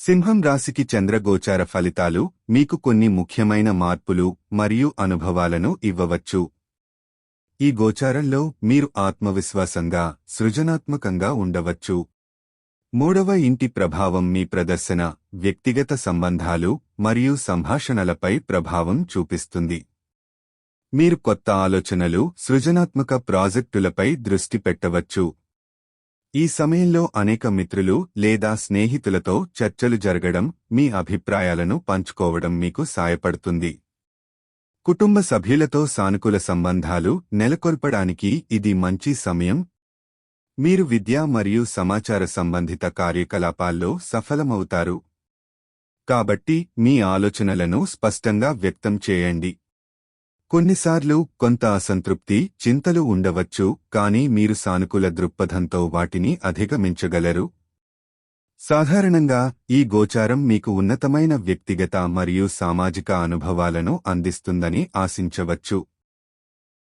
సింహం రాశికి చంద్రగోచార ఫలితాలు మీకు కొన్ని ముఖ్యమైన మార్పులు మరియు అనుభవాలను ఇవ్వవచ్చు. ఈ గోచారంలో మీరు ఆత్మవిశ్వాసంగా, సృజనాత్మకంగా ఉండవచ్చు. మూడవ ఇంటి ప్రభావం మీ ప్రదర్శన, వ్యక్తిగత సంబంధాలు మరియు సంభాషణలపై ప్రభావం చూపిస్తుంది. మీరు కొత్త ఆలోచనలు, సృజనాత్మక ప్రాజెక్టులపై దృష్టి పెట్టవచ్చు. ఈ సమయంలో అనేక మిత్రులు లేదా స్నేహితులతో చర్చలు జరగడం, మీ అభిప్రాయాలను పంచుకోవడం మీకు సాయపడుతుంది. కుటుంబ సభ్యులతో సానుకూల సంబంధాలు నెలకొల్పడానికి ఇది మంచి సమయం. మీరు విద్య మరియు సమాచార సంబంధిత కార్యకలాపాల్లో సఫలమవుతారు. కాబట్టి మీ ఆలోచనలను స్పష్టంగా వ్యక్తం చేయండి. కొన్నిసార్లు కొంత అసంతృప్తి, చింతలు ఉండవచ్చు, కానీ మీరు సానుకూల దృక్పథంతో వాటిని అధిగమించగలరు. సాధారణంగా ఈ గోచారం మీకు ఉన్నతమైన వ్యక్తిగత మరియు సామాజిక అనుభవాలను అందిస్తుందని ఆశించవచ్చు.